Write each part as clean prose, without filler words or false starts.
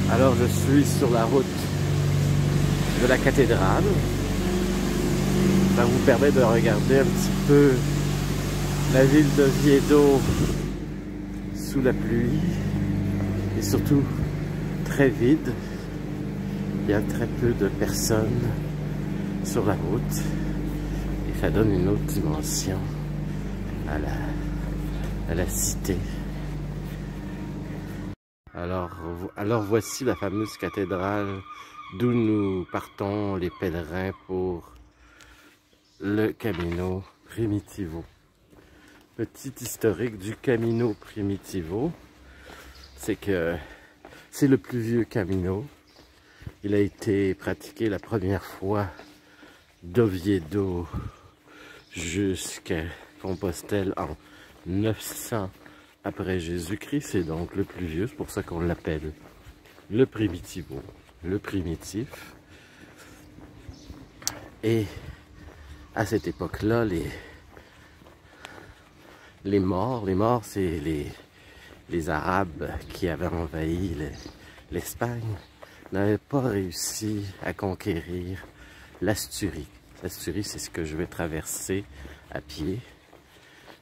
Alors je suis sur la route de la cathédrale. Ça vous permet de regarder un petit peu la ville d'Oviedo sous la pluie et surtout très vide. Il y a très peu de personnes sur la route et ça donne une autre dimension à la cité. Alors voici la fameuse cathédrale d'où nous partons les pèlerins pour le Camino Primitivo. Petit historique du Camino Primitivo, c'est que c'est le plus vieux Camino. Il a été pratiqué la première fois d'Oviedo jusqu'à Compostelle en 900 après Jésus-Christ. C'est donc le plus vieux, c'est pour ça qu'on l'appelle le Primitivo, le primitif. Et à cette époque-là, les morts, c'est les Arabes qui avaient envahi l'Espagne, n'avaient pas réussi à conquérir l'Asturie. L'Asturie, c'est ce que je vais traverser à pied,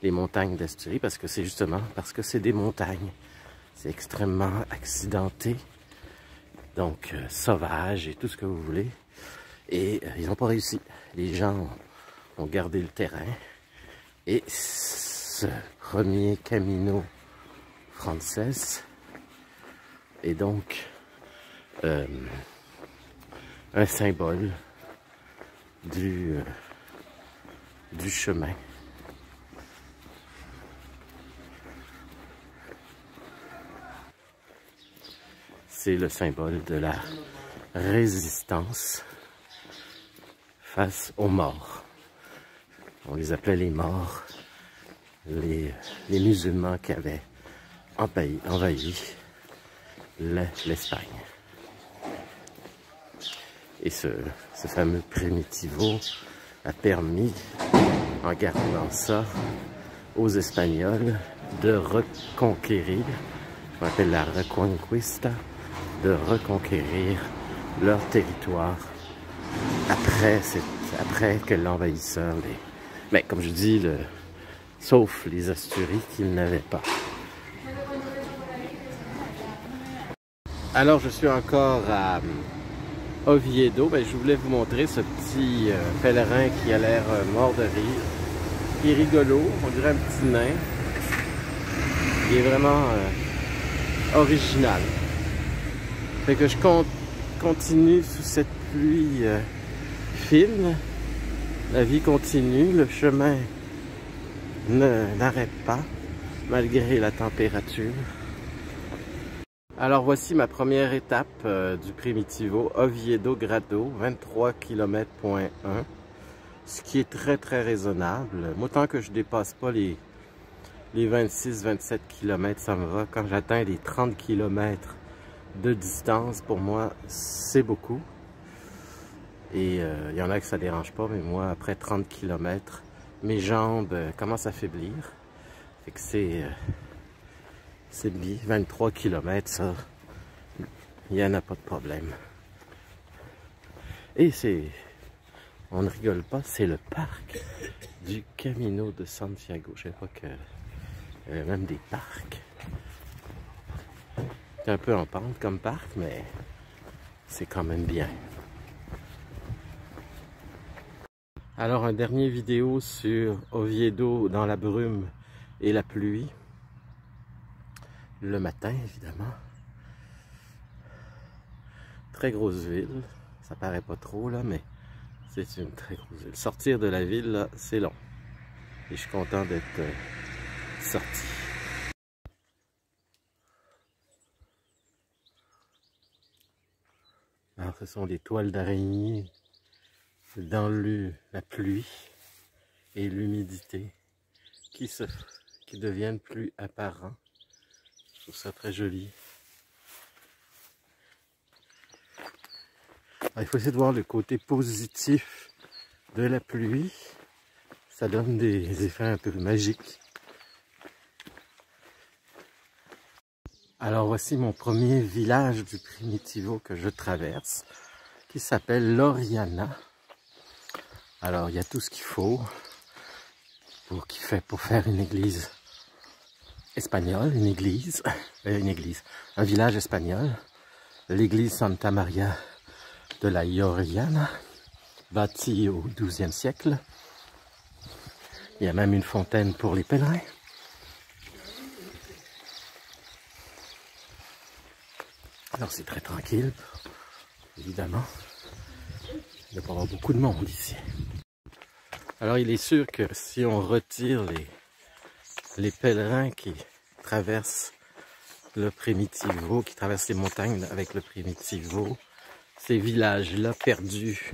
les montagnes d'Asturie, parce que c'est justement parce que c'est des montagnes. C'est extrêmement accidenté, donc sauvage et tout ce que vous voulez. Et ils n'ont pas réussi. Les gens ont gardé le terrain. Et ce premier Camino Frances est donc un symbole du chemin. C'est le symbole de la résistance face aux morts. On les appelait les morts, les musulmans qui avaient envahi l'Espagne. Et ce fameux Primitivo a permis, en gardant ça, aux Espagnols de reconquérir, qu'on appelle la Reconquista, de reconquérir leur territoire après que l'envahisseur mais comme je dis, sauf les Asturies qu'ils n'avaient pas. Alors je suis encore à Oviedo. Je voulais vous montrer ce petit pèlerin qui a l'air mort de rire. Il est rigolo, on dirait un petit nain. Il est vraiment original. Fait que je continue sous cette pluie fine. La vie continue, le chemin n'arrête pas, malgré la température. Alors voici ma première étape du Primitivo, Oviedo Grado, 23 km.1, ce qui est très très raisonnable. Moi, tant que je dépasse pas les 26-27 km, ça me va. Quand j'atteins les 30 km de distance, pour moi, c'est beaucoup. Et il y en a que ça dérange pas, mais moi, après 30 km, mes jambes commencent à faiblir. Fait que c'est bien, 23 km, ça, il n'y en a pas de problème. Et on ne rigole pas, c'est le parc du Camino de Santiago. Je ne savais pas qu'il y avait même des parcs. C'est un peu en pente comme parc, mais c'est quand même bien. Alors, un dernier vidéo sur Oviedo dans la brume et la pluie. Le matin, évidemment. Très grosse ville. Ça paraît pas trop, là, mais c'est une très grosse ville. Sortir de la ville, là, c'est long. Et je suis content d'être sorti. Alors, ce sont des toiles d'araignée dans la pluie et l'humidité qui deviennent plus apparents. Je trouve ça très joli. Alors, il faut essayer de voir le côté positif de la pluie. Ça donne des effets un peu magiques. Alors voici mon premier village du Primitivo que je traverse, qui s'appelle Loriana. Alors il y a tout ce qu'il faut pour faire une église espagnole, un village espagnol, l'église Santa Maria de la Lloriana, bâtie au XIIe siècle. Il y a même une fontaine pour les pèlerins. Alors c'est très tranquille, évidemment. Il doit pas avoir beaucoup de monde ici. Alors il est sûr que si on retire les pèlerins qui traversent le Primitivo, qui traversent les montagnes avec le Primitivo, ces villages-là perdus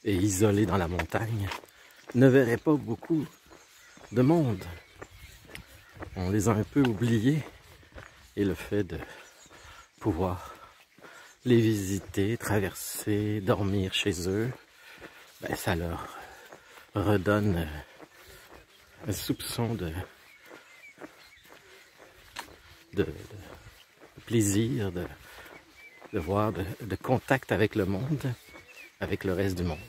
et isolés dans la montagne, ne verraient pas beaucoup de monde. On les a un peu oubliés et le fait de pouvoir les visiter, traverser, dormir chez eux, ben, ça leur redonne un soupçon de plaisir, de voir, de contact avec le monde, avec le reste du monde.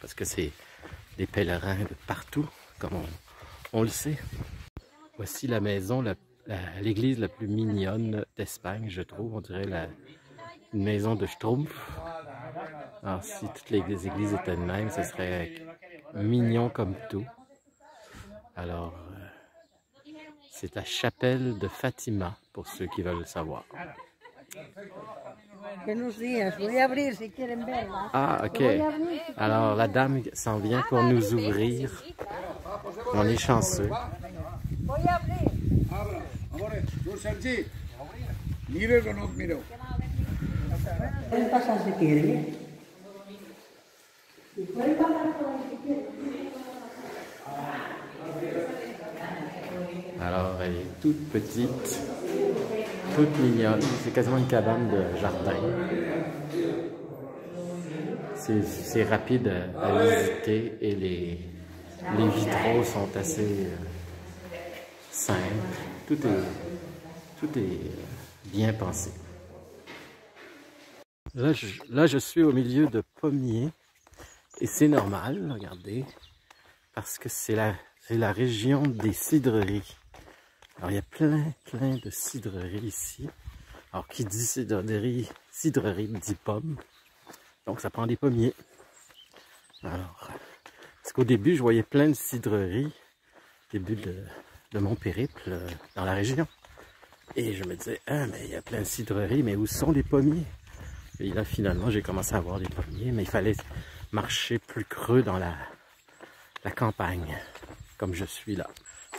Parce que c'est des pèlerins de partout, comme on le sait. Voici la maison, l'église la plus mignonne d'Espagne, je trouve. On dirait une maison de Schtroumpf. Alors si toutes les églises étaient de même, ce serait mignon comme tout. Alors, c'est la chapelle de Fatima, pour ceux qui veulent le savoir. Ah, ok. Alors, la dame s'en vient pour nous ouvrir. On est chanceux. Alors, elle est toute petite, toute mignonne. C'est quasiment une cabane de jardin. C'est rapide à visiter et les vitraux sont assez simples. Tout est bien pensé. Là, je suis au milieu de pommiers et c'est normal, regardez, parce que c'est la région des cidreries. Alors, il y a plein de cidreries ici. Alors, qui dit cidrerie dit pomme. Donc, ça prend des pommiers. Alors, parce qu'au début, je voyais plein de cidreries, début de mon périple dans la région. Et je me disais, ah, mais il y a plein de cidreries, mais où sont les pommiers? Et là, finalement, j'ai commencé à voir des pommiers, mais il fallait marcher plus creux dans la campagne, comme je suis là,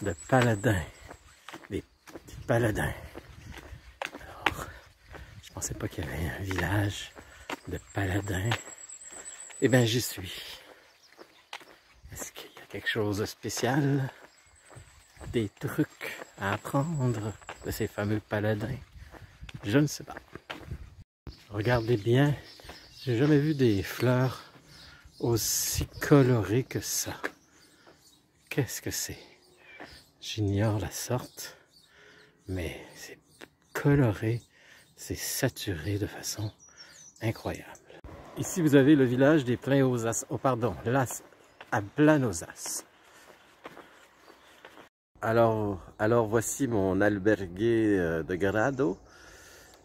de paladins. Des paladins. Alors, je pensais pas qu'il y avait un village de paladins. Eh bien, j'y suis. Est-ce qu'il y a quelque chose de spécial? Des trucs à apprendre de ces fameux paladins? Je ne sais pas. Regardez bien, j'ai jamais vu des fleurs aussi colorées que ça. Qu'est-ce que c'est? J'ignore la sorte, mais c'est coloré, c'est saturé de façon incroyable. Ici, vous avez le village des Planosas, Las Planosas. Alors voici mon albergue de Grado.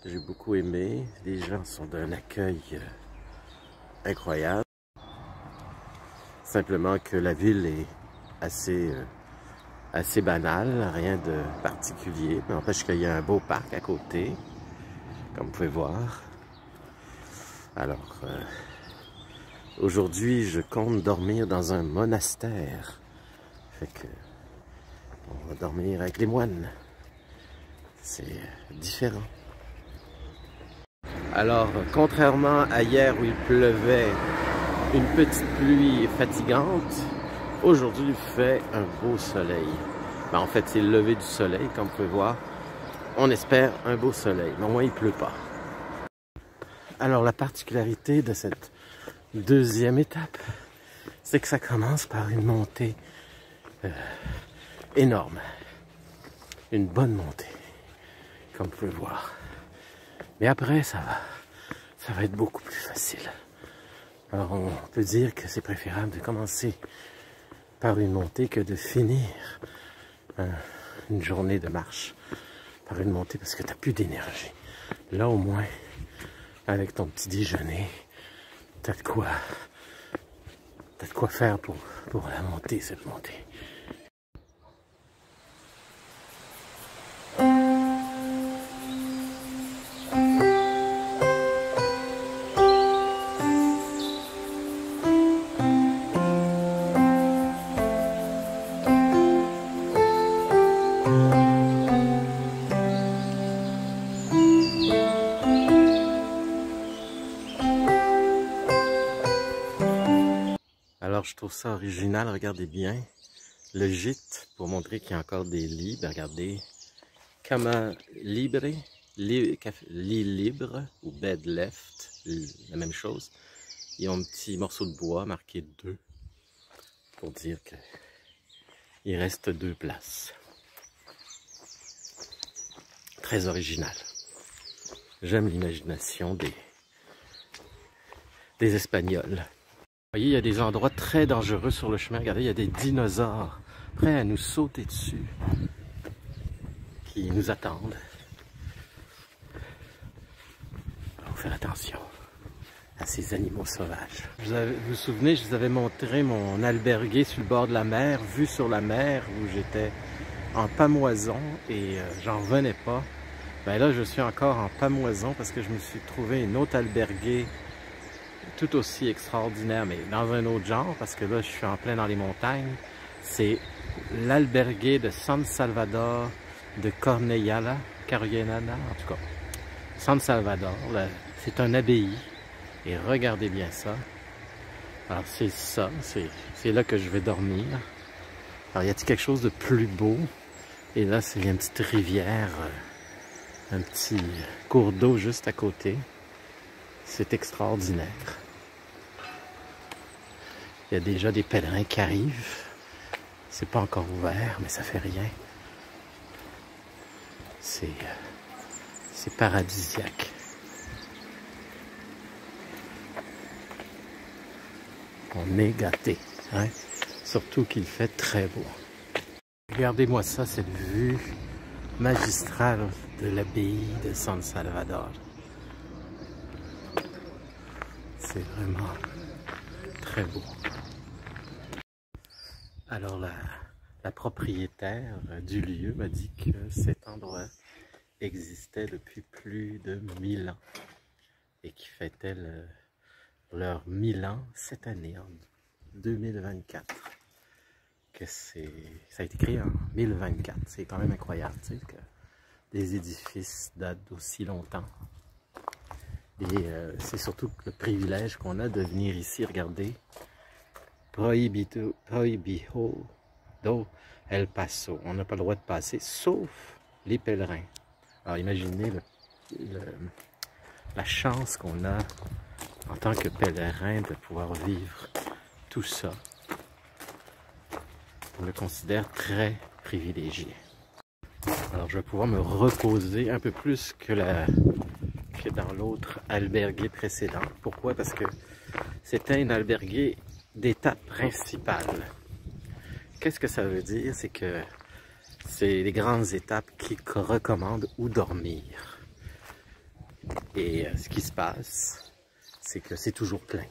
J'ai beaucoup aimé. Les gens sont d'un accueil incroyable. Simplement que la ville est assez banal, rien de particulier, mais n'empêche qu'il y a un beau parc à côté, comme vous pouvez voir. Alors, aujourd'hui, je compte dormir dans un monastère. Fait que, on va dormir avec les moines. C'est différent. Alors, contrairement à hier où il pleuvait, une petite pluie fatigante, aujourd'hui, il fait un beau soleil. Ben, en fait, c'est le lever du soleil, comme vous pouvez voir. On espère un beau soleil, mais au moins, il ne pleut pas. Alors, la particularité de cette deuxième étape, c'est que ça commence par une montée énorme. Une bonne montée. comme vous pouvez voir. Mais après, ça va être beaucoup plus facile. Alors, on peut dire que c'est préférable de commencer par une montée que de finir une journée de marche par une montée parce que tu n'as plus d'énergie. Là, au moins, avec ton petit déjeuner, tu as de quoi faire pour la montée, cette montée. Alors, je trouve ça original, regardez bien. Le gîte, pour montrer qu'il y a encore des lits, ben regardez. Cama libre, lit libre ou bed left, la même chose. Ils ont un petit morceau de bois marqué 2 pour dire qu'il reste 2 places. Très original. J'aime l'imagination des Espagnols. Vous voyez, il y a des endroits très dangereux sur le chemin. Regardez, il y a des dinosaures prêts à nous sauter dessus, qui nous attendent. Il faut faire attention à ces animaux sauvages. Vous vous souvenez, je vous avais montré mon albergué sur le bord de la mer, vue sur la mer, où j'étais en pamoison et j'en revenais pas. Ben là, je suis encore en pamoison parce que je me suis trouvé une autre albergué tout aussi extraordinaire, mais dans un autre genre, parce que là, je suis en plein dans les montagnes. C'est l'albergué de San Salvador de Cornellana, en tout cas. San Salvador, c'est un abbaye. Et regardez bien ça. Alors, c'est ça, c'est là que je vais dormir. Alors, y a-t-il quelque chose de plus beau? Et là, c'est une petite rivière, un petit cours d'eau juste à côté. C'est extraordinaire. Il y a déjà des pèlerins qui arrivent. C'est pas encore ouvert, mais ça fait rien. C'est paradisiaque. On est gâtés, hein? Surtout qu'il fait très beau. Regardez-moi ça, cette vue magistrale de l'abbaye de San Salvador. C'est vraiment très beau. Alors la propriétaire du lieu m'a dit que cet endroit existait depuis plus de 1000 ans et qui fêtait leur 1000 ans cette année, en 2024. Que ça a été créé en 1024. C'est quand même incroyable, tu sais, que des édifices datent d'aussi longtemps. Et c'est surtout le privilège qu'on a de venir ici regarder Prohibido El Paso. On n'a pas le droit de passer, sauf les pèlerins. Alors imaginez la chance qu'on a en tant que pèlerin de pouvoir vivre tout ça. On le considère très privilégié. Alors je vais pouvoir me reposer un peu plus que dans l'autre albergué précédent. Pourquoi? Parce que c'était un albergué d'étape principale. Qu'est-ce que ça veut dire? C'est que c'est les grandes étapes qui recommandent où dormir. Et ce qui se passe, c'est que c'est toujours plein.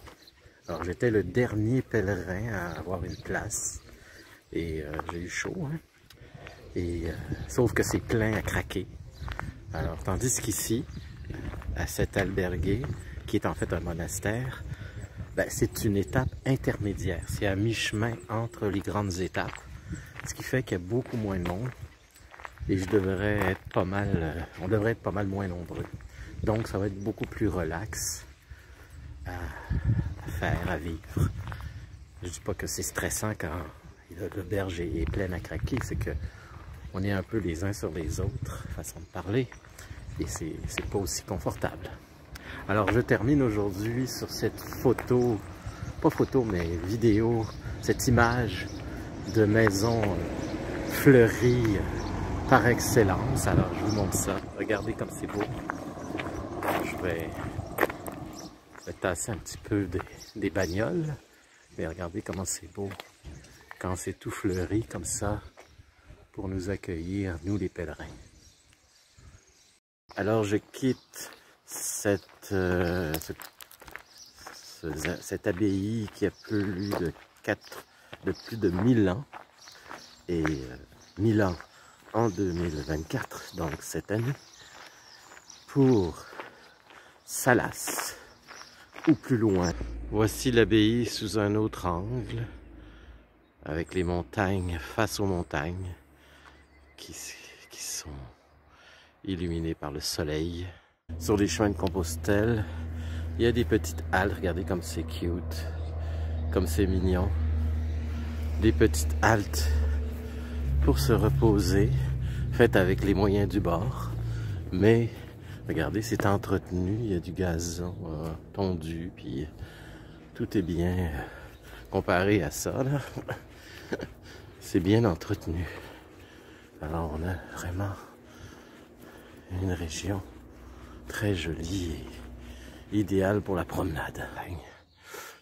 Alors j'étais le dernier pèlerin à avoir une place. Et j'ai eu chaud, hein? Et sauf que c'est plein à craquer. Alors tandis qu'ici, à cet albergué, qui est en fait un monastère, ben, c'est une étape intermédiaire. C'est à mi-chemin entre les grandes étapes, ce qui fait qu'il y a beaucoup moins de monde. Et on devrait être pas mal moins nombreux. Donc ça va être beaucoup plus relax à faire, à vivre. Je dis pas que c'est stressant quand l'auberge est pleine à craquer, c'est que on est un peu les uns sur les autres, façon de parler, et c'est pas aussi confortable. Alors je termine aujourd'hui sur cette photo, pas photo mais vidéo, cette image de maison fleurie par excellence. Alors je vous montre ça. Regardez comme c'est beau. Je vais tasser un petit peu des bagnoles. Mais regardez comment c'est beau quand c'est tout fleuri comme ça pour nous accueillir, nous les pèlerins. Alors je quitte cette abbaye qui a plus de 1000 ans et 1000 ans en 2024, donc cette année, pour Salas ou plus loin. Voici l'abbaye sous un autre angle, avec les montagnes face aux montagnes qui sont illuminées par le soleil. Sur les chemins de Compostelle, il y a des petites haltes, regardez comme c'est cute, comme c'est mignon. Des petites haltes pour se reposer, faites avec les moyens du bord. Mais regardez, c'est entretenu, il y a du gazon tondu, puis tout est bien comparé à ça, là. C'est bien entretenu. Alors on a vraiment une région très jolie et idéale pour la promenade.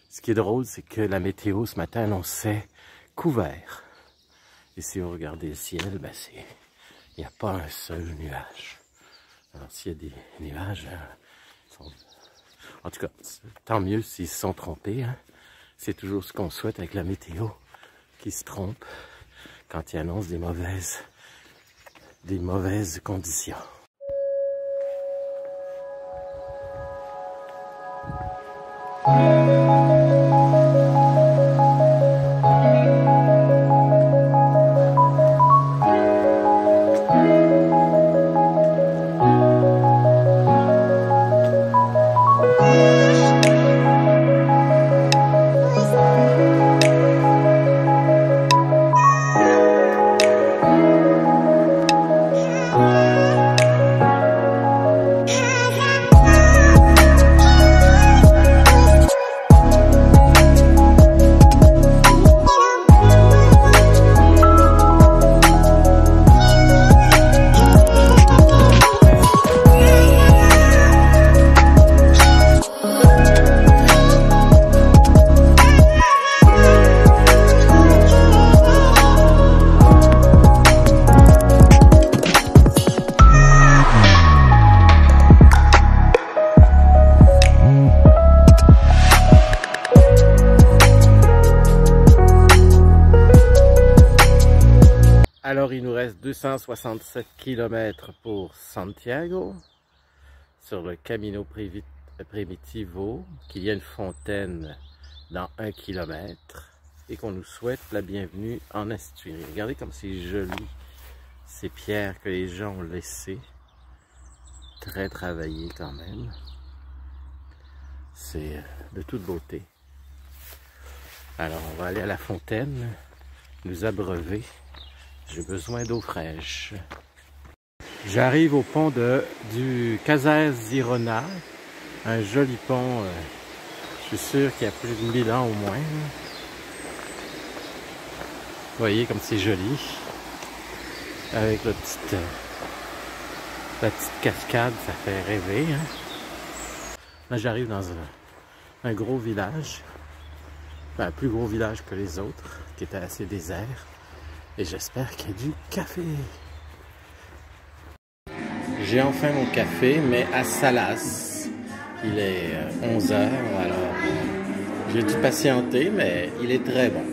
Ce qui est drôle, c'est que la météo ce matin annonçait couvert. Et si vous regardez le ciel, ben il n'y a pas un seul nuage. Alors s'il y a des nuages, en tout cas, tant mieux s'ils se sont trompés. Hein. C'est toujours ce qu'on souhaite avec la météo, qui se trompe quand il annonce des mauvaises conditions. Alors il nous reste 267 km pour Santiago, sur le Camino Primitivo, qu'il y a une fontaine dans 1 km et qu'on nous souhaite la bienvenue en Asturie. Regardez comme c'est joli, ces pierres que les gens ont laissées, très travaillées quand même. C'est de toute beauté. Alors on va aller à la fontaine, nous abreuver. J'ai besoin d'eau fraîche. J'arrive au pont du Caser Zirona, un joli pont, je suis sûr qu'il y a plus de 1000 ans au moins. Vous voyez comme c'est joli, avec la petite cascade, ça fait rêver. Hein? Là j'arrive dans un gros village, un plus gros village que les autres, qui était assez désert. Et j'espère qu'il y a du café. J'ai enfin mon café, mais à Salas. Il est 11 h, alors j'ai dû patienter, mais il est très bon.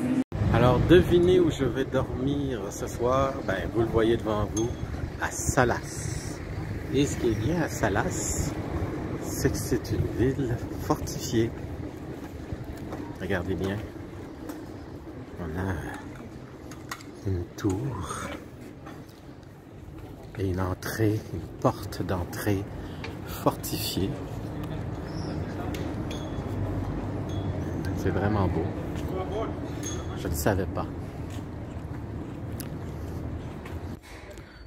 Alors devinez où je vais dormir ce soir. Ben, vous le voyez devant vous, à Salas. Et ce qui est bien à Salas, c'est que c'est une ville fortifiée. Regardez bien. On a une tour et une entrée, une porte d'entrée fortifiée. C'est vraiment beau. Je ne savais pas.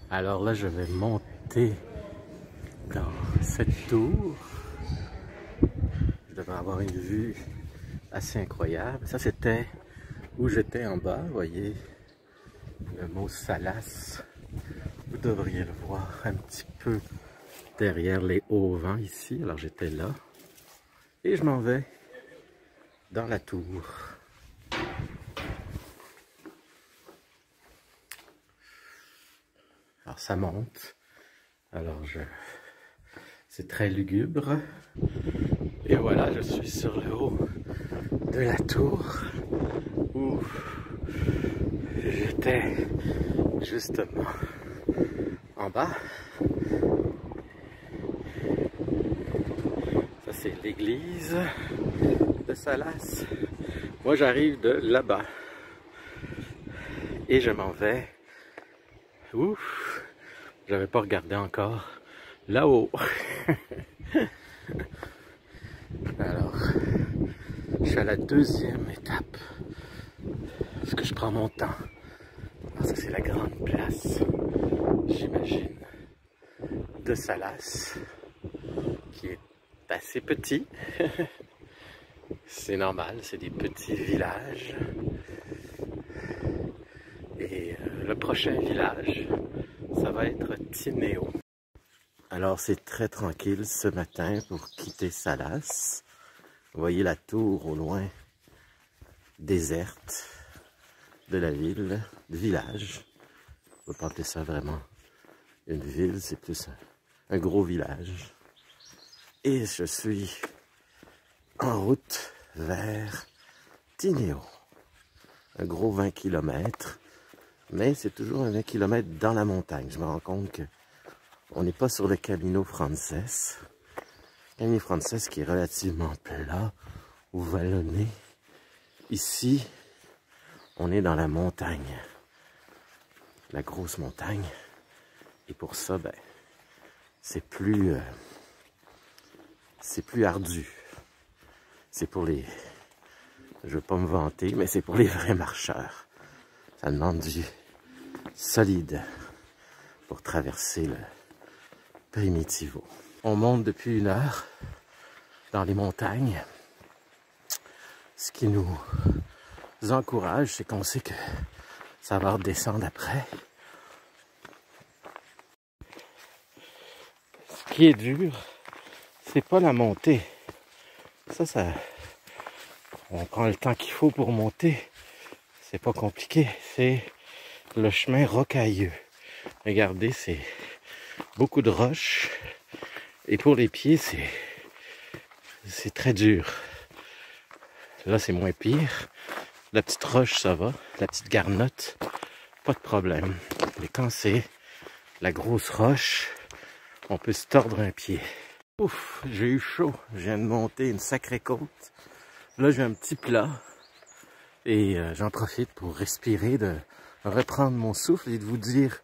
Alors là, je vais monter dans cette tour. Je devrais avoir une vue assez incroyable. Ça, c'était où j'étais en bas, vous voyez. Le mot Salas. Vous devriez le voir un petit peu derrière les hauts vents ici. Alors j'étais là et je m'en vais dans la tour. Alors ça monte. Alors c'est très lugubre. Et voilà, je suis sur le haut de la tour où j'étais justement en bas. Ça c'est l'église de Salas. Moi j'arrive de là-bas et je m'en vais. Ouf, j'avais pas regardé encore là-haut. Alors, je suis à la deuxième étape parce que je prends mon temps. Alors, ça c'est la grande place, j'imagine, de Salas, qui est assez petit. C'est normal, c'est des petits villages. Et le prochain village, ça va être Tineo. Alors c'est très tranquille ce matin pour quitter Salas. Vous voyez la tour au loin, déserte de la ville, du village. On peut pas appeler ça vraiment une ville, c'est plus un gros village. Et je suis en route vers Tineo. Un gros 20 km, mais c'est toujours un 20 km dans la montagne. Je me rends compte que on n'est pas sur le Camino Frances. Camino Frances qui est relativement plat ou vallonné. Ici, on est dans la montagne. La grosse montagne. Et pour ça, ben, c'est plus ardu. C'est pour les... Je veux pas me vanter, mais c'est pour les vrais marcheurs. Ça demande du solide pour traverser le Primitivo. On monte depuis 1 heure dans les montagnes. Ce qui nous encourage, c'est qu'on sait que ça va redescendre après. Ce qui est dur, c'est pas la montée. Ça, on prend le temps qu'il faut pour monter. C'est pas compliqué. C'est le chemin rocailleux. Regardez, c'est beaucoup de roches. Et pour les pieds, c'est très dur. Là, c'est moins pire. La petite roche, ça va. La petite garnotte, pas de problème. Mais quand c'est la grosse roche, on peut se tordre un pied. Ouf, j'ai eu chaud. Je viens de monter une sacrée côte. Là, j'ai un petit plat. Et j'en profite pour respirer, de reprendre mon souffle et de vous dire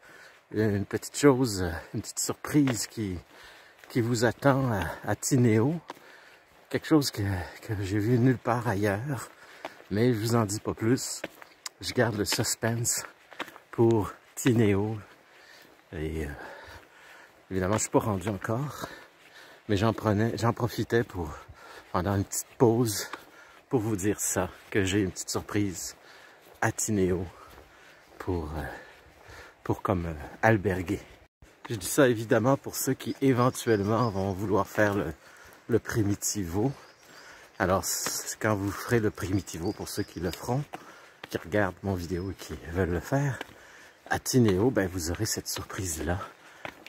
une petite chose, une petite surprise qui vous attend à Tineo. Quelque chose que j'ai vu nulle part ailleurs. Mais je vous en dis pas plus. Je garde le suspense pour Tineo. Et évidemment, je suis pas rendu encore. Mais j'en profitais pour, pendant une petite pause, pour vous dire ça, que j'ai une petite surprise à Tineo pour comme alberguer. Je dis ça évidemment pour ceux qui éventuellement vont vouloir faire le Primitivo. Alors, quand vous ferez le Primitivo, pour ceux qui le feront, qui regardent mon vidéo et qui veulent le faire, à Tineo, ben, vous aurez cette surprise-là.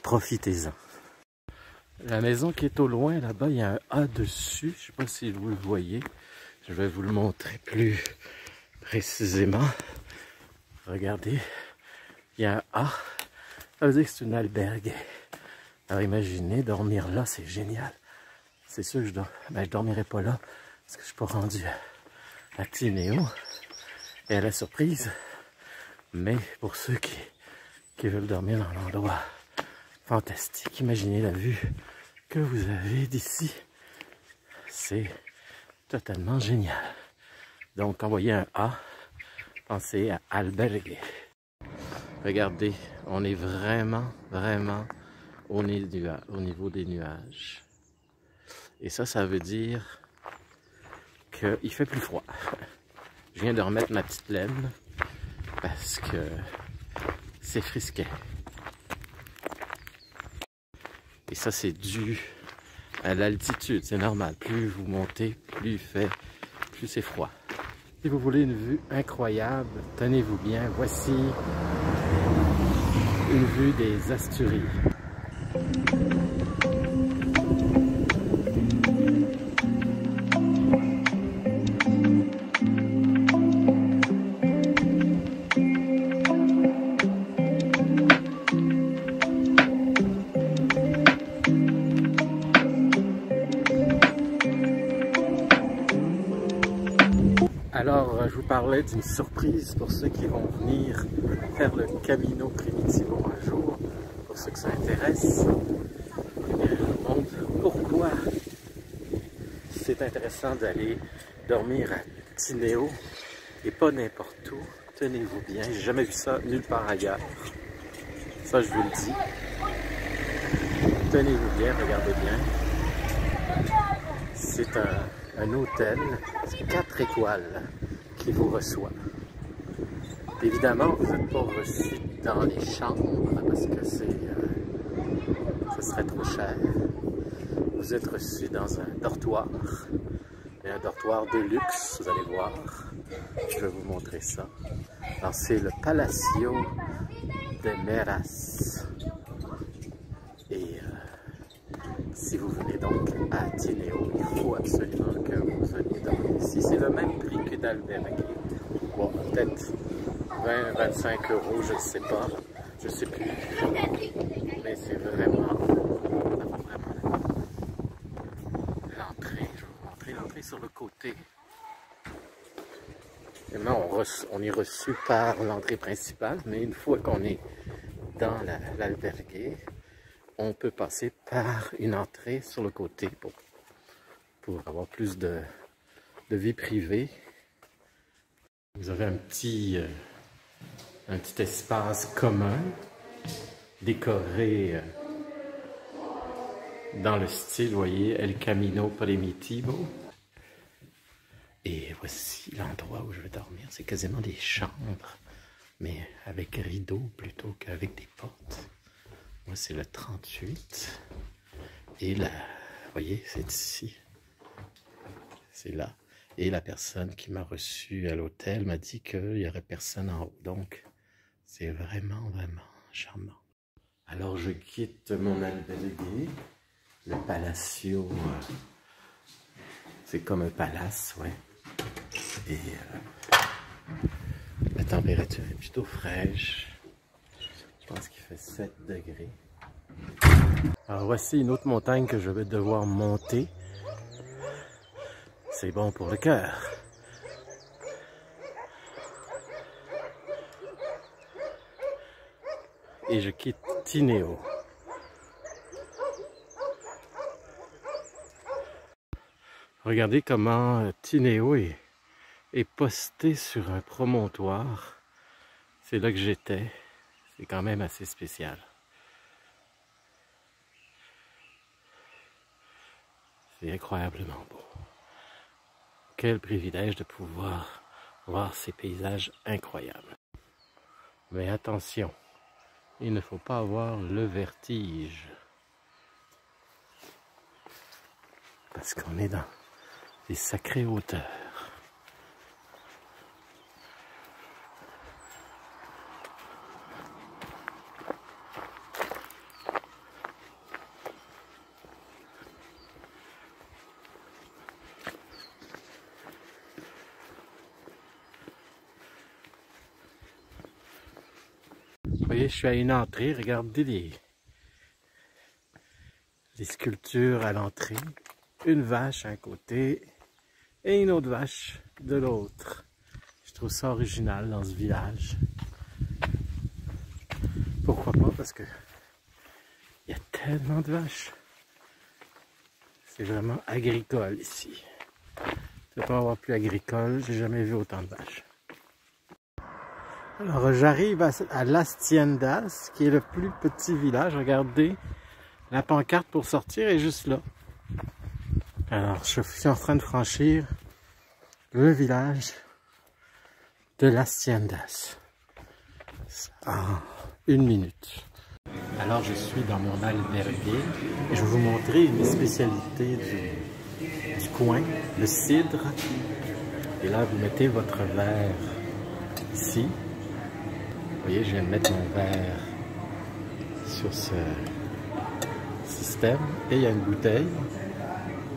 Profitez-en. La maison qui est au loin, là-bas, il y a un A dessus. Je ne sais pas si vous le voyez. Je vais vous le montrer plus précisément. Regardez, il y a un A. Ça veut dire que c'est une albergue. Alors imaginez, dormir là, c'est génial. C'est sûr que je dormirai pas là, parce que je suis pas rendu à Tineo et à la surprise. Mais pour ceux qui veulent dormir dans l'endroit fantastique, imaginez la vue que vous avez d'ici. C'est totalement génial. Donc, quand vous voyez un A, pensez à albergue. Regardez, on est vraiment au niveau des nuages. Et ça veut dire qu'il fait plus froid. Je viens de remettre ma petite laine parce que c'est frisquet. Et ça, c'est dû à l'altitude. C'est normal. Plus vous montez, plus c'est froid. Si vous voulez une vue incroyable, tenez-vous bien. Voici une vue des Asturies. Alors, je vous parlais d'une surprise pour ceux qui vont venir faire le Camino Primitivo un jour, pour ceux que ça intéresse. Je vous montre pourquoi c'est intéressant d'aller dormir à Tineo et pas n'importe où. Tenez-vous bien, j'ai jamais vu ça nulle part ailleurs. Ça, je vous le dis. Tenez-vous bien, regardez bien. C'est un hôtel 4 étoiles qui vous reçoit. Évidemment, vous n'êtes pas reçu dans les chambres parce que ce serait trop cher. Vous êtes reçu dans un dortoir, et un dortoir de luxe, vous allez voir. Je vais vous montrer ça. Alors, c'est le Palacio de Meras. Et si vous venez donc à Tineo, il faut absolument que vous veniez dormir ici. C'est le même prix que d'Albergue. Bon, peut-être 20-25 €, je ne sais pas. Je ne sais plus. Mais c'est vraiment l'entrée. Je vais vous montrer l'entrée sur le côté. Maintenant, on est reçu par l'entrée principale, mais une fois qu'on est dans l'albergue, on peut passer par une entrée sur le côté pour avoir plus de vie privée. Vous avez un petit espace commun décoré dans le style, vous voyez, El Camino Primitivo. Et voici l'endroit où je vais dormir. C'est quasiment des chambres, mais avec rideaux plutôt qu'avec des portes. Moi, c'est le 38. Et là, vous voyez, c'est ici. C'est là. Et la personne qui m'a reçu à l'hôtel m'a dit qu'il n'y aurait personne en haut. Donc, c'est vraiment, vraiment charmant. Alors, je quitte mon albergue, le Palacio. C'est comme un palace, ouais. Et la température est plutôt fraîche. Je pense qu'il fait 7 degrés. Alors voici une autre montagne que je vais devoir monter. C'est bon pour le cœur. Et je quitte Tineo. Regardez comment Tineo est posté sur un promontoire. C'est là que j'étais. C'est quand même assez spécial. C'est incroyablement beau. Quel privilège de pouvoir voir ces paysages incroyables. Mais attention, il ne faut pas avoir le vertige. Parce qu'on est dans des sacrées hauteurs. Vous voyez, je suis à une entrée, regardez les sculptures à l'entrée. Une vache à un côté et une autre vache de l'autre. Je trouve ça original dans ce village. Pourquoi pas? Parce que il y a tellement de vaches. C'est vraiment agricole ici. Je ne peux pas avoir plus agricole, j'ai jamais vu autant de vaches. Alors j'arrive à Las Tiendas, qui est le plus petit village. Regardez, la pancarte pour sortir est juste là. Alors je suis en train de franchir le village de Las Tiendas en 1 minute. Alors je suis dans mon albergue et je vais vous montrer une spécialité du coin, le cidre. Et là, vous mettez votre verre ici. Vous voyez, je viens de mettre mon verre sur ce système et il y a une bouteille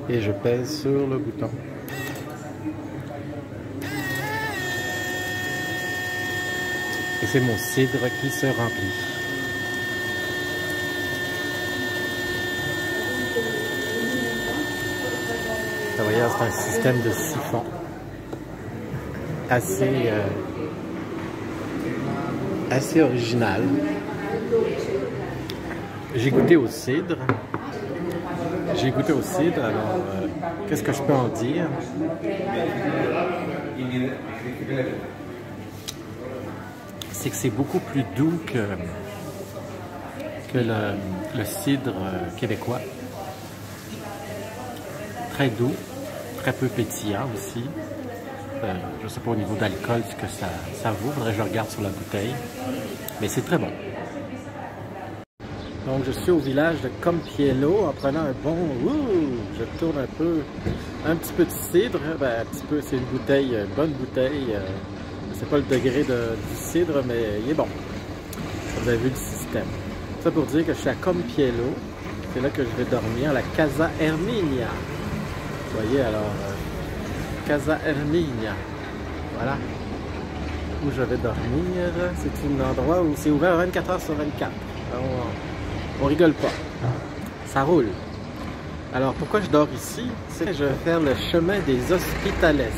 et je pèse sur le bouton. Et c'est mon cidre qui se remplit. Vous voyez, c'est un système de siphon assez original. J'ai goûté au cidre. Alors qu'est-ce que je peux en dire? C'est que c'est beaucoup plus doux que le cidre québécois. Très doux, très peu pétillant aussi. Je ne sais pas au niveau d'alcool ce que ça vaut, faudrait que je regarde sur la bouteille. Mais c'est très bon. Donc je suis au village de Compièlo en prenant un bon... je tourne un petit peu de cidre. Ben, un petit peu, c'est une bouteille, une bonne bouteille. Je sais pas le degré du cidre, mais il est bon. Vous avez vu le système. Ça pour dire que je suis à Compièlo. C'est là que je vais dormir, la Casa Herminia. Vous voyez alors, Casa Herminia. Voilà. Où je vais dormir. C'est un endroit où c'est ouvert 24 heures sur 24. Alors, on rigole pas. Ça roule. Alors pourquoi je dors ici? C'est que je vais faire le chemin des Hospitales.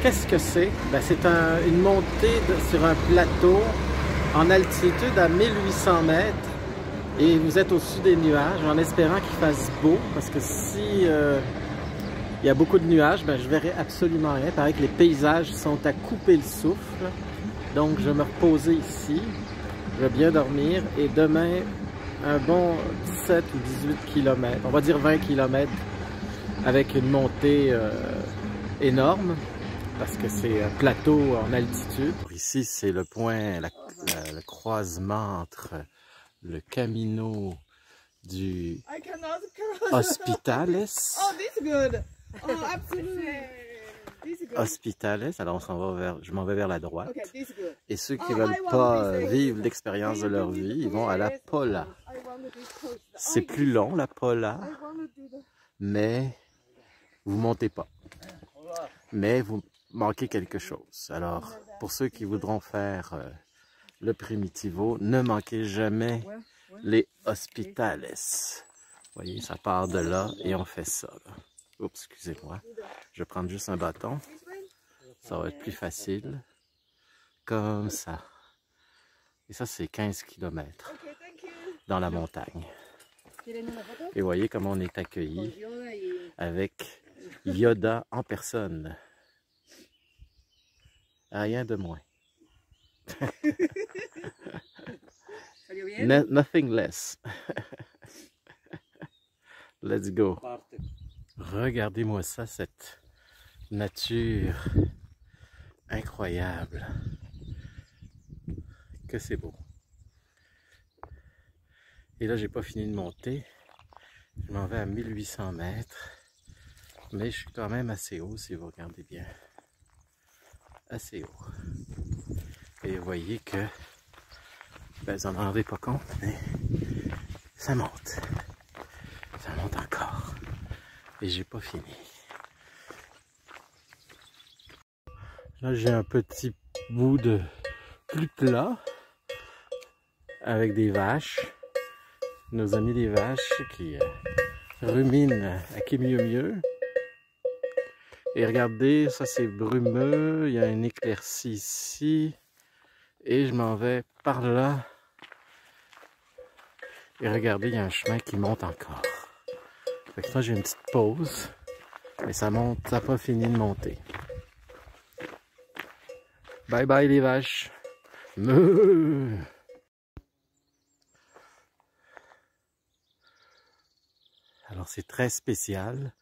Qu'est-ce que c'est? Ben, c'est une montée sur un plateau en altitude à 1800 mètres et vous êtes au-dessus des nuages en espérant qu'il fasse beau parce que si il y a beaucoup de nuages, ben, je verrai absolument rien. Il paraît que les paysages sont à couper le souffle. Donc je vais me reposer ici. Je vais bien dormir et demain un bon 17 ou 18 km, on va dire 20 km avec une montée énorme parce que c'est un plateau en altitude. Ici c'est le point, le croisement entre le Camino du Hospitales. Oh, these are good. Oh, absolutely. These are good. Hospitales, alors je m'en vais vers la droite. Okay, these are good. Et ceux qui ne veulent pas vivre l'expérience de leur vie, ils vont à la Pola. C'est plus long, la Pola, mais vous ne montez pas. Mais vous manquez quelque chose. Alors, pour ceux qui voudront faire le Primitivo, ne manquez jamais les Hospitales. Vous voyez, ça part de là et on fait ça. Là. Oups, excusez-moi. Je vais prendre juste un bâton. Ça va être plus facile. Comme ça. Et ça, c'est 15 km dans la montagne. Et voyez comment on est accueilli avec Yoda en personne. Rien de moins. Nothing less. Let's go. Regardez-moi ça, cette nature incroyable. Que c'est beau. Et là, j'ai pas fini de monter. Je m'en vais à 1800 mètres. Mais je suis quand même assez haut, si vous regardez bien. Assez haut. Et vous voyez que, ben, vous n'en rendez pas compte, mais ça monte. Ça monte encore. Et j'ai pas fini. Là, j'ai un petit bout de plus plat avec des vaches. Nos amis des vaches qui ruminent à qui mieux mieux. Et regardez, ça c'est brumeux, il y a une éclaircie ici. Et je m'en vais par là. Et regardez, il y a un chemin qui monte encore. Fait que là, j'ai une petite pause. Mais ça monte, ça n'a pas fini de monter. Bye bye les vaches. Meuh. Alors c'est très spécial.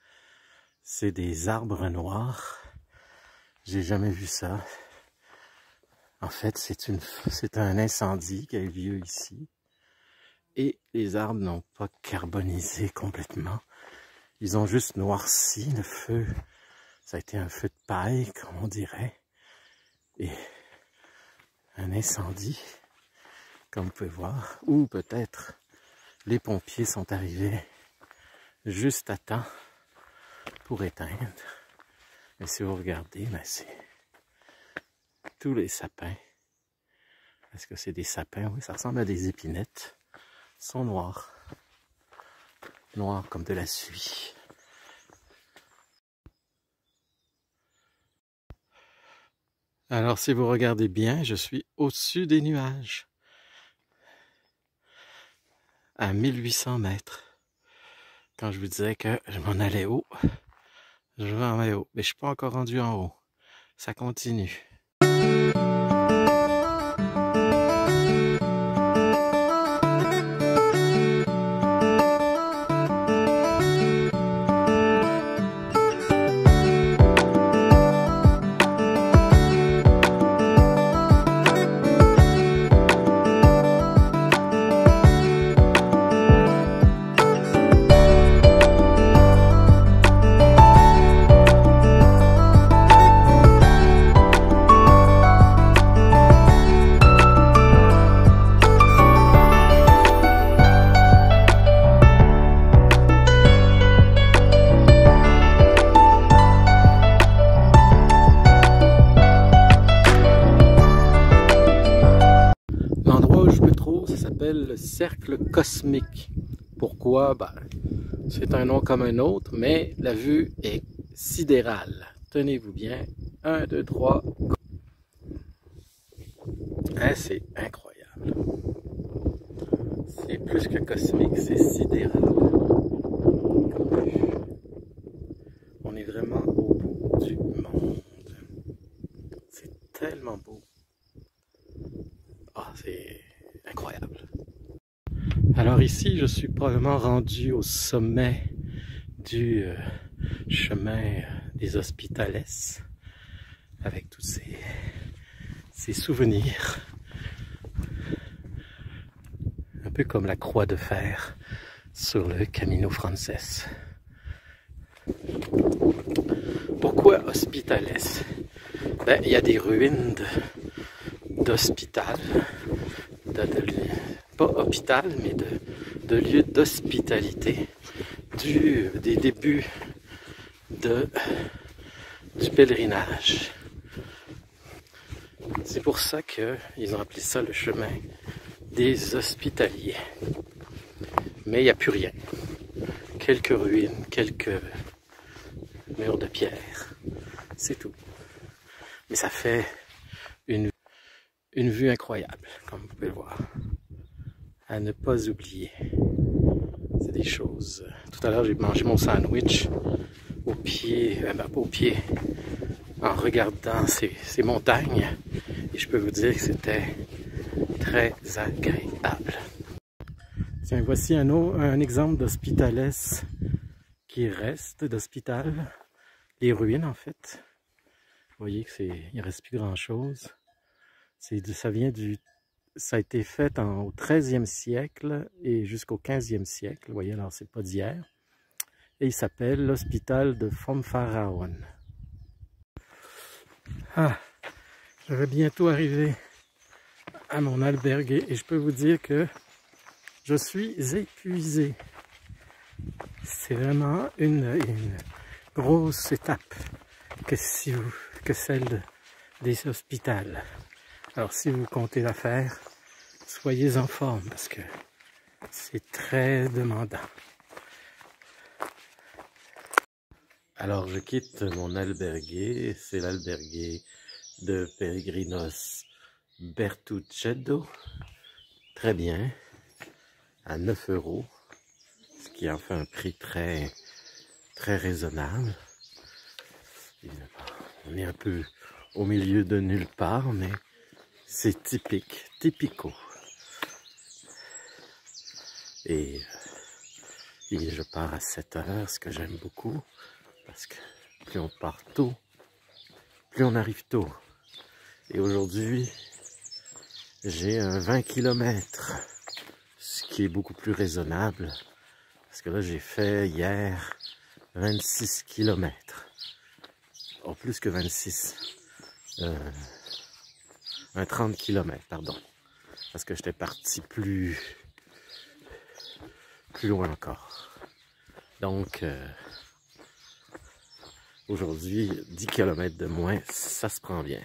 C'est des arbres noirs. J'ai jamais vu ça. En fait, c'est un incendie qui a eu lieu ici. et les arbres n'ont pas carbonisé complètement. Ils ont juste noirci. Le feu, ça a été un feu de paille, comme on dirait. Et un incendie, comme vous pouvez voir. Ou peut-être les pompiers sont arrivés juste à temps pour éteindre. Mais si vous regardez, ben c'est tous les sapins. Est-ce que c'est des sapins? Oui, ça ressemble à des épinettes. Ils sont noirs. Noirs comme de la suie. Alors, si vous regardez bien, je suis au-dessus des nuages. À 1800 mètres. Quand je vous disais que je m'en allais haut, je vais en aller haut. Mais je ne suis pas encore rendu en haut. Ça continue. Le cercle cosmique. Pourquoi? Ben, c'est un nom comme un autre, mais la vue est sidérale. Tenez-vous bien. 1, 2, 3. Hein, c'est incroyable. C'est plus que cosmique, c'est sidéral. On est vraiment au bout du monde. C'est tellement beau. Ah, c'est incroyable. Alors ici, je suis probablement rendu au sommet du chemin des Hospitales, avec tous ces souvenirs, un peu comme la croix de fer sur le Camino Frances. Pourquoi Hospitales? Ben, il y a des ruines d'hôpital, pas hôpital, mais de lieux d'hospitalité des débuts du pèlerinage. C'est pour ça qu'ils ont appelé ça le chemin des hospitaliers. Mais il n'y a plus rien. Quelques ruines, quelques murs de pierre, c'est tout. Mais ça fait une vue incroyable, comme vous pouvez le voir. À ne pas oublier. C'est des choses. Tout à l'heure, j'ai mangé mon sandwich au pied, en regardant ces montagnes. Et je peux vous dire que c'était très agréable. Tiens, voici un exemple d'Hospitales qui reste d'hôpital. Les ruines, en fait. Vous voyez qu'il ne reste plus grand-chose. Ça a été fait au 13e siècle et jusqu'au 15e siècle. Vous voyez, alors c'est pas d'hier. Et il s'appelle l'hôpital de Fonfaraon. Ah, je vais bientôt arriver à mon albergue et je peux vous dire que je suis épuisé. C'est vraiment une grosse étape que celle des hospitals. Alors si vous comptez la faire, soyez en forme parce que c'est très demandant. Alors je quitte mon albergue, c'est l'albergue de Peregrinos Bertuccedo. Très bien, à 9 €, ce qui en fait un prix très raisonnable. On est un peu au milieu de nulle part, mais c'est typico. Et je pars à 7 h, ce que j'aime beaucoup, parce que plus on part tôt, plus on arrive tôt. Et aujourd'hui, j'ai un 20 km ce qui est beaucoup plus raisonnable. Parce que là, j'ai fait hier 26 km. Oh, plus que 26. Un 30 km, pardon. Parce que j'étais parti plus loin encore. Donc, aujourd'hui, 10 km de moins, ça se prend bien.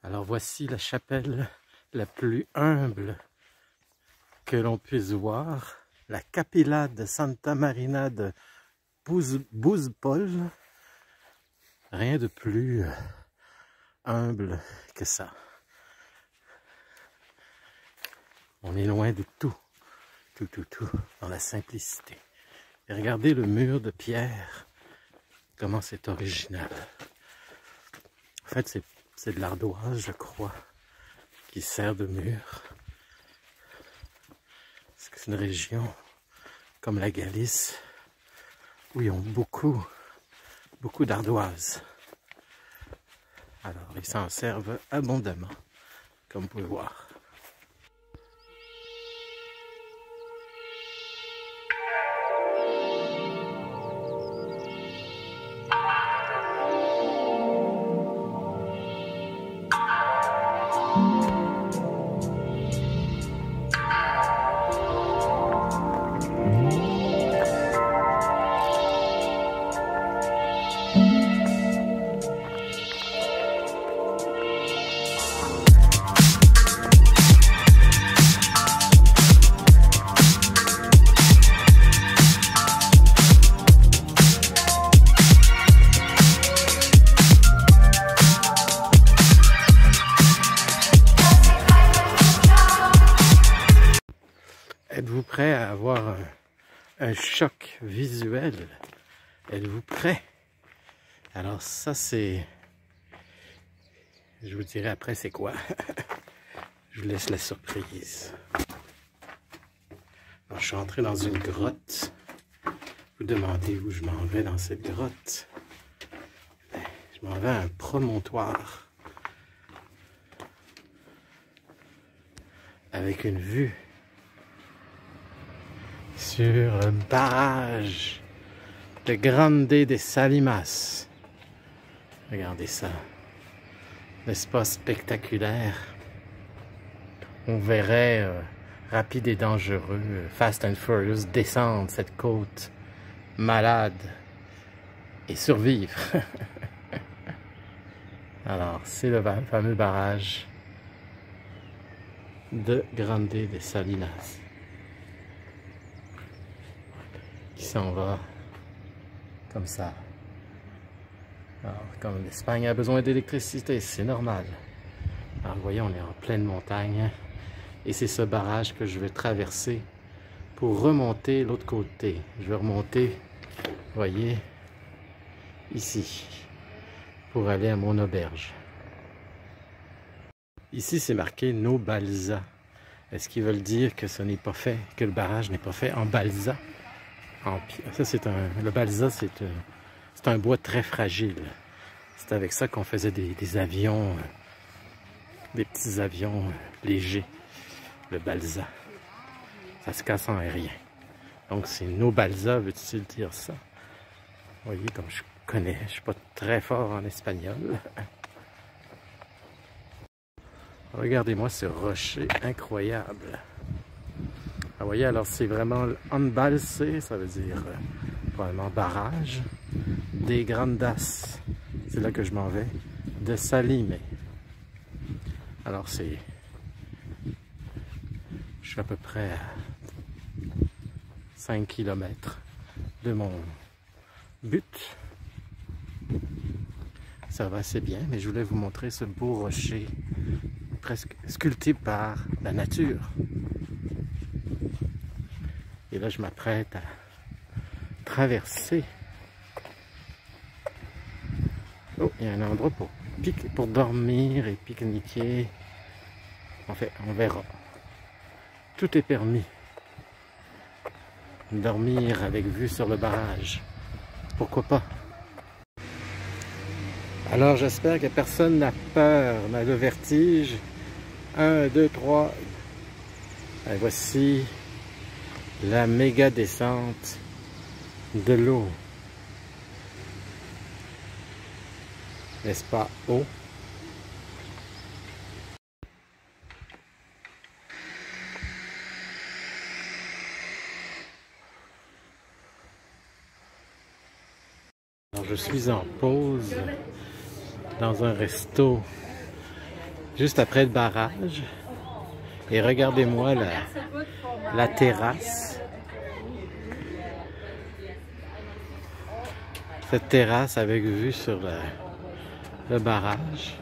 Alors voici la chapelle la plus humble que l'on puisse voir, la Capilla de Santa Marina de Buzpol. Rien de plus humble que ça. On est loin de tout, dans la simplicité. Et regardez le mur de pierre, comment c'est original. En fait, c'est de l'ardoise, je crois, qui sert de mur. Parce que c'est une région comme la Galice, où ils ont beaucoup d'ardoise. Alors, ils s'en servent abondamment, comme vous pouvez voir. Êtes-vous prêt à avoir un choc visuel? Êtes-vous prêt? Alors ça c'est... Je vous dirai après c'est quoi. Je vous laisse la surprise. Alors, je suis entré dans une grotte. Vous demandez où je m'en vais dans cette grotte? Ben, je m'en vais à un promontoire. Avec une vue sur le barrage de Grande de Salinas. Regardez ça. N'est-ce pas spectaculaire? On verrait Rapide et Dangereux, Fast and Furious, descendre cette côte malade et survivre. Alors, c'est le fameux barrage de Grande de Salinas qui s'en va comme ça. Alors, comme l'Espagne a besoin d'électricité, c'est normal. Alors, vous voyez, on est en pleine montagne et c'est ce barrage que je vais traverser pour remonter l'autre côté. Je vais remonter, vous voyez, ici, pour aller à mon auberge. Ici, c'est marqué No Balsa. Est-ce qu'ils veulent dire que ce n'est pas fait, que le barrage n'est pas fait en balsa? Ça, c'est le balsa, c'est un bois très fragile. C'est avec ça qu'on faisait des avions, des petits avions légers. Le balsa. Ça se casse en rien. Donc, c'est No Balsa, veut-il dire ça? Vous voyez, comme je connais, je suis pas très fort en espagnol. Regardez-moi ce rocher incroyable. Vous voyez, alors c'est vraiment embalse, ça veut dire probablement barrage, des Grandas, c'est là que je m'en vais, de Salime. Alors c'est, je suis à peu près à 5 km de mon but. Ça va assez bien, mais je voulais vous montrer ce beau rocher presque sculpté par la nature. Et là, je m'apprête à traverser. Oh, il y a un endroit pour dormir et pique-niquer. En fait, on verra. Tout est permis. Dormir avec vue sur le barrage. Pourquoi pas? Alors, j'espère que personne n'a peur, n'a le vertige. 1, 2, 3. Et voici la méga descente de l'eau. N'est-ce pas haut? Alors, je suis en pause dans un resto juste après le barrage et regardez-moi la terrasse. Cette terrasse avec vue sur le barrage,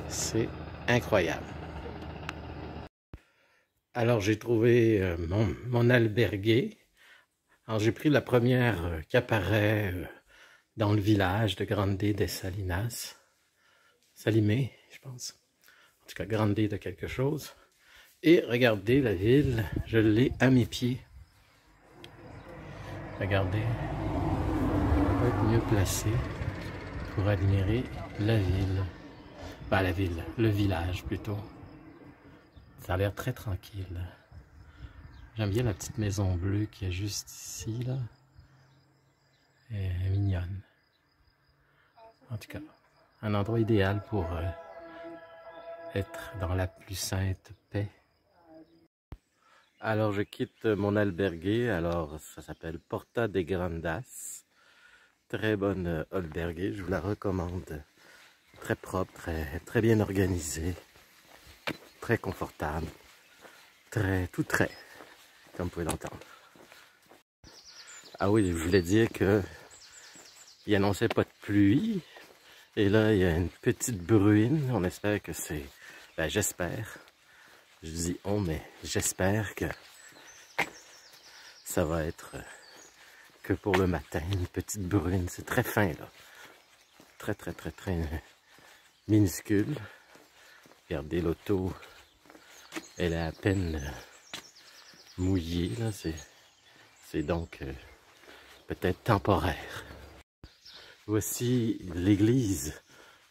c'est incroyable. Alors j'ai trouvé mon albergué. Alors j'ai pris la première qui apparaît dans le village de Grande de Salinas. Salimé, je pense. En tout cas, Grande de quelque chose. Et regardez la ville, je l'ai à mes pieds. Regardez, on peut être mieux placé pour admirer la ville. Pas la ville, le village plutôt. Ça a l'air très tranquille. J'aime bien la petite maison bleue qui est juste ici, là. Elle est mignonne. En tout cas, un endroit idéal pour être dans la plus sainte paix. Alors, je quitte mon albergué. Alors, ça s'appelle Porta de Grandas. Très bonne albergué, je vous la recommande. Très propre, très bien organisée. Très confortable. Tout très, comme vous pouvez l'entendre. Ah oui, je voulais dire que il annonçait pas de pluie. Et là, il y a une petite bruine. On espère que c'est... Ben, j'espère. Je dis on, mais j'espère que ça va être que pour le matin. Une petite bruine. C'est très fin, là. Très minuscule. Regardez l'auto. Elle est à peine mouillée, là. C'est donc peut-être temporaire. Voici l'église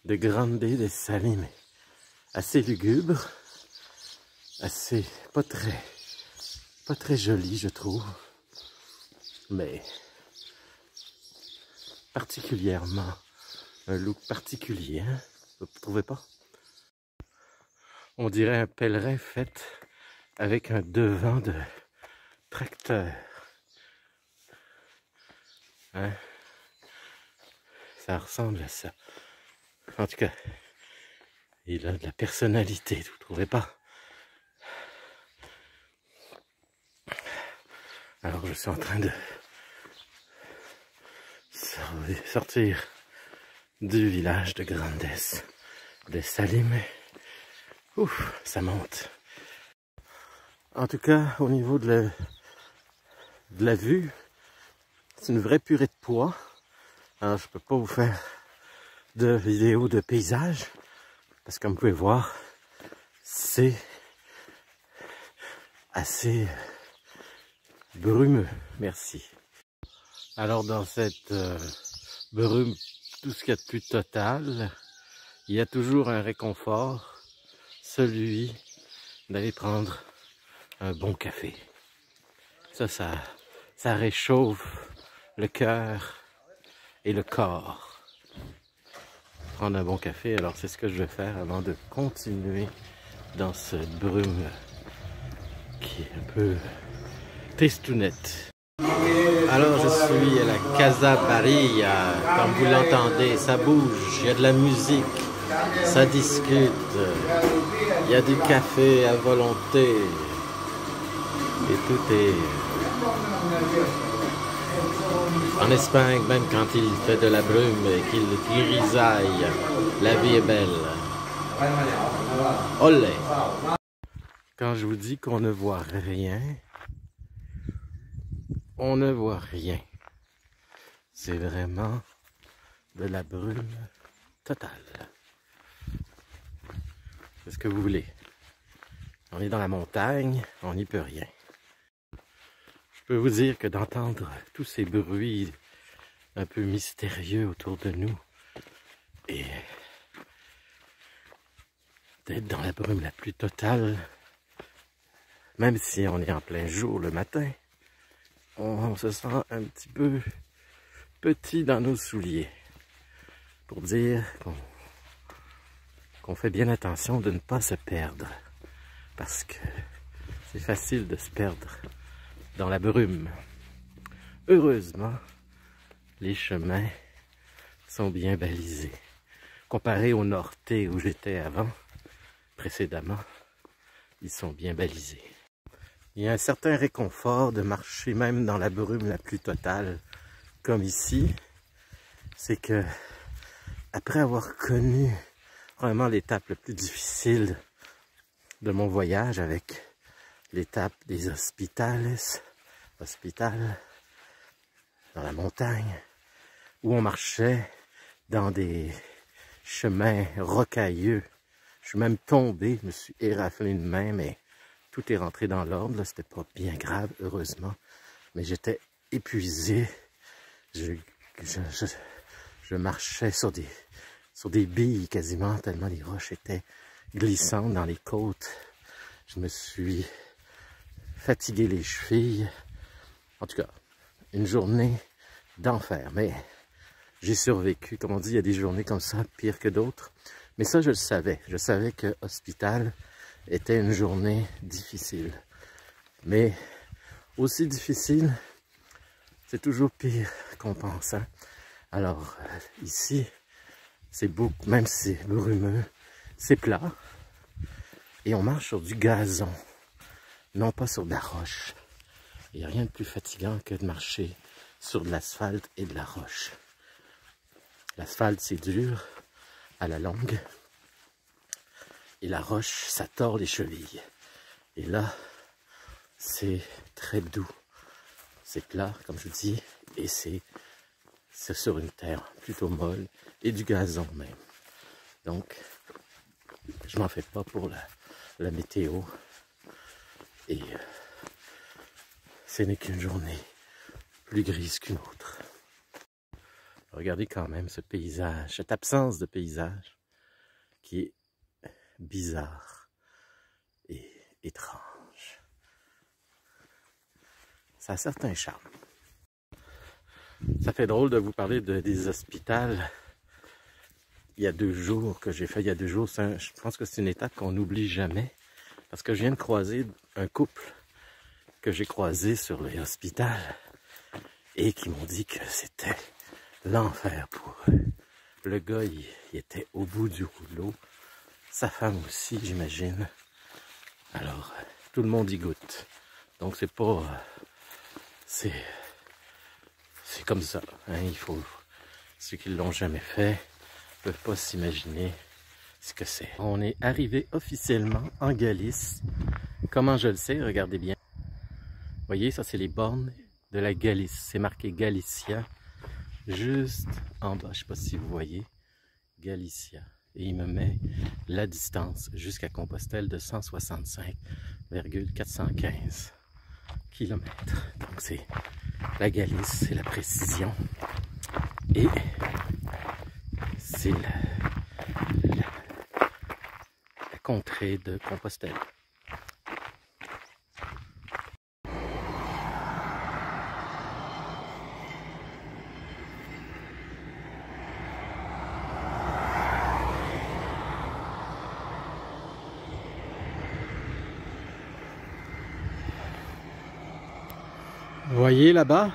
de Grande de Salimé. Assez lugubre, assez pas très jolie, je trouve, mais particulièrement un look particulier, hein? Vous ne trouvez pas? On dirait un pèlerin fait avec un devant de tracteur. Hein? Ça ressemble à ça. En tout cas, il a de la personnalité, vous ne trouvez pas? Alors je suis en train de sortir du village de Grandes de Salimé. Ouf, ça monte. En tout cas, au niveau de la vue, c'est une vraie purée de pois. Alors, je peux pas vous faire de vidéo de paysage, parce que comme vous pouvez voir, c'est assez brumeux. Merci. Alors, dans cette brume, tout ce qu'il y a de plus total, il y a toujours un réconfort, celui d'aller prendre un bon café. Ça réchauffe le cœur et le corps. Prendre un bon café, alors c'est ce que je vais faire avant de continuer dans cette brume qui est un peu tristounette. Alors je suis à la Casa Barilla, comme vous l'entendez, ça bouge, il y a de la musique, ça discute, il y a du café à volonté et tout est... En Espagne, même quand il fait de la brume et qu'il grisaille, la vie est belle. Olé! Quand je vous dis qu'on ne voit rien, on ne voit rien. C'est vraiment de la brume totale. C'est ce que vous voulez. On est dans la montagne, on n'y peut rien. Je peux vous dire que d'entendre tous ces bruits un peu mystérieux autour de nous et d'être dans la brume la plus totale, même si on est en plein jour le matin, on se sent un petit peu petit dans nos souliers. Pour dire qu'on fait bien attention de ne pas se perdre. Parce que c'est facile de se perdre dans la brume. Heureusement, les chemins sont bien balisés. Comparé au Norte où j'étais avant, précédemment, ils sont bien balisés. Il y a un certain réconfort de marcher même dans la brume la plus totale, comme ici. C'est que, après avoir connu vraiment l'étape la plus difficile de mon voyage avec l'étape des hospitales dans la montagne, où on marchait dans des chemins rocailleux. Je suis même tombé, je me suis éraflé une main, mais tout est rentré dans l'ordre. C'était pas bien grave, heureusement, mais j'étais épuisé. Je marchais sur des billes quasiment, tellement les roches étaient glissantes dans les côtes. Je me suis fatigué les chevilles. En tout cas, une journée d'enfer. Mais j'ai survécu. Comme on dit, il y a des journées comme ça, pires que d'autres. Mais ça, je le savais. Je savais que Hospital était une journée difficile. Mais aussi difficile, c'est toujours pire qu'on pense. Hein? Alors, ici, c'est beaucoup, même si c'est brumeux, c'est plat. Et on marche sur du gazon, non pas sur de la roche. Il n'y a rien de plus fatigant que de marcher sur de l'asphalte et de la roche. L'asphalte, c'est dur à la longue. Et la roche, ça tord les chevilles. Et là, c'est très doux. C'est plat, comme je dis, et c'est sur une terre plutôt molle et du gazon même. Donc, je m'en fais pas pour la météo. Et ce n'est qu'une journée plus grise qu'une autre. Regardez quand même ce paysage, cette absence de paysage qui est bizarre et étrange. Ça a certains charmes. Ça fait drôle de vous parler des hospitales. Il y a 2 jours que j'ai fait, il y a 2 jours, je pense que c'est une étape qu'on n'oublie jamais. Parce que je viens de croiser un couple que j'ai croisé sur les hospitals et qui m'ont dit que c'était l'enfer pour eux. Le gars, il était au bout du rouleau. Sa femme aussi, j'imagine. Alors, tout le monde y goûte. Donc, c'est pas... c'est comme ça. Hein? Il faut... Ceux qui ne l'ont jamais fait ne peuvent pas s'imaginer ce que c'est. On est arrivé officiellement en Galice. Comment je le sais? Regardez bien. Vous voyez, ça, c'est les bornes de la Galice. C'est marqué Galicia. Juste en bas, je ne sais pas si vous voyez. Galicia. Et il me met la distance jusqu'à Compostelle de 165,415 km. Donc c'est la Galice, c'est la précision. Et c'est la contrée de Compostelle. Vous voyez là-bas,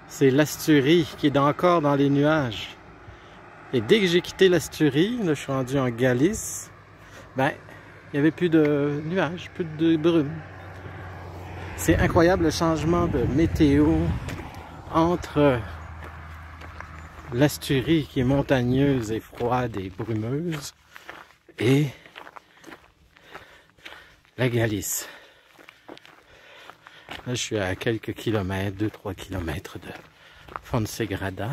c'est l'Asturie qui est encore dans les nuages. Et dès que j'ai quitté l'Asturie, là je suis rendu en Galice, ben, il n'y avait plus de nuages, plus de brume. C'est incroyable le changement de météo entre l'Asturie qui est montagneuse et froide et brumeuse et La Galice. Là, je suis à quelques kilomètres, 2-3 kilomètres de Fonsagrada,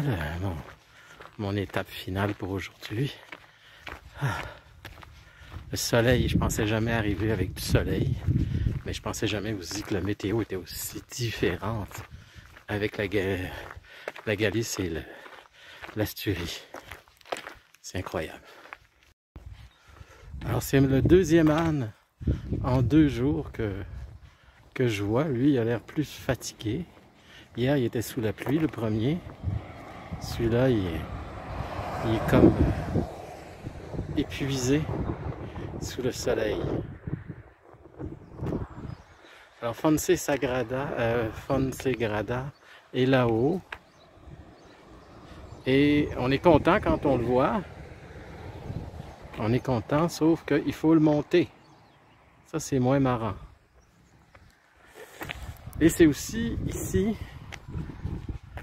mon étape finale pour aujourd'hui. Le soleil, je pensais jamais arriver avec du soleil, mais je pensais jamais aussi que la météo était aussi différente avec la Galice et l'Asturie. C'est incroyable. Alors c'est le deuxième âne en 2 jours que je vois. Lui, il a l'air plus fatigué. Hier, il était sous la pluie, le premier. Celui-là, il est comme épuisé sous le soleil. Alors Fonsagrada est là-haut. Et on est content quand on le voit. On est content, sauf qu'il faut le monter. Ça, c'est moins marrant. Et c'est aussi ici,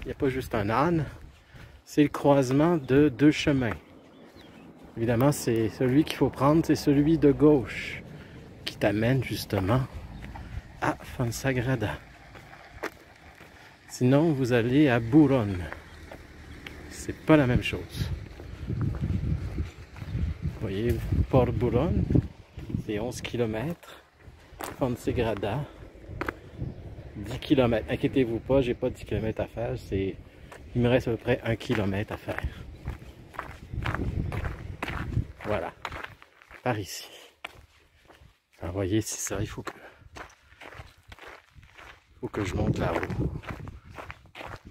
il n'y a pas juste un âne, c'est le croisement de 2 chemins. Évidemment, c'est celui qu'il faut prendre, c'est celui de gauche qui t'amène justement à Fonsagrada. Sinon, vous allez à Buron. C'est pas la même chose. Vous voyez, Port Buron, c'est 11 km. Fonsagrada, 10 km. Inquiétez-vous pas, j'ai pas 10 km à faire. Il me reste à peu près 1 km à faire. Voilà, par ici. Alors, vous voyez, c'est ça, il faut que je monte là-haut.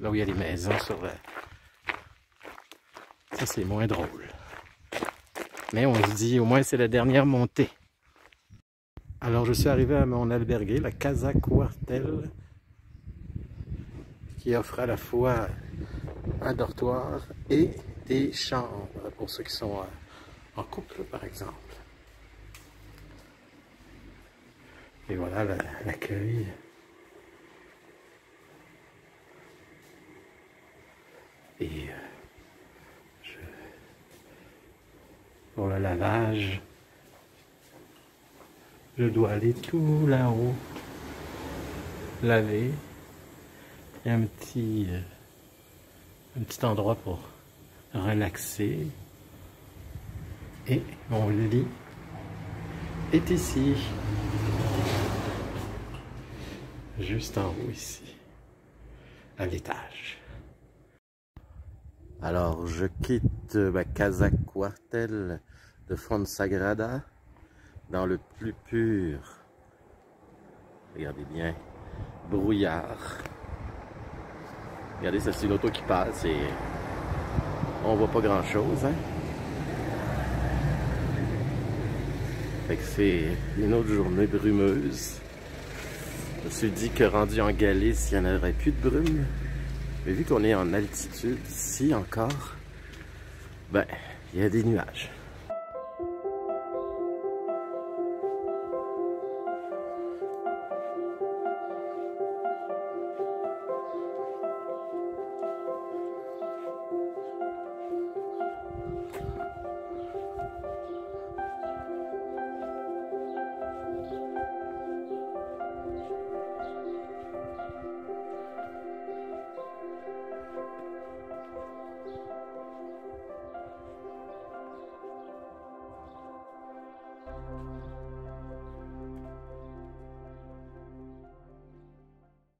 Là où il y a les maisons sur la... Ça, c'est moins drôle. Mais on se dit, au moins, c'est la dernière montée. Alors, je suis arrivé à mon albergue, la Casa Cuartel, qui offre à la fois un dortoir et des chambres pour ceux qui sont en couple, par exemple. Et voilà l'accueil. Et pour le lavage, je dois aller tout là-haut laver. Il y a un petit endroit pour relaxer. Et mon lit est ici. Juste en haut ici. À l'étage. Alors, je quitte ma Casa Cuartel de Fonsagrada dans le plus pur, regardez bien, brouillard. Regardez, ça c'est une auto qui passe et on voit pas grand chose, hein. Fait que c'est une autre journée brumeuse. Je me suis dit que rendu en Galice, il n'y en aurait plus de brume. Mais vu qu'on est en altitude, ici encore, ben, il y a des nuages.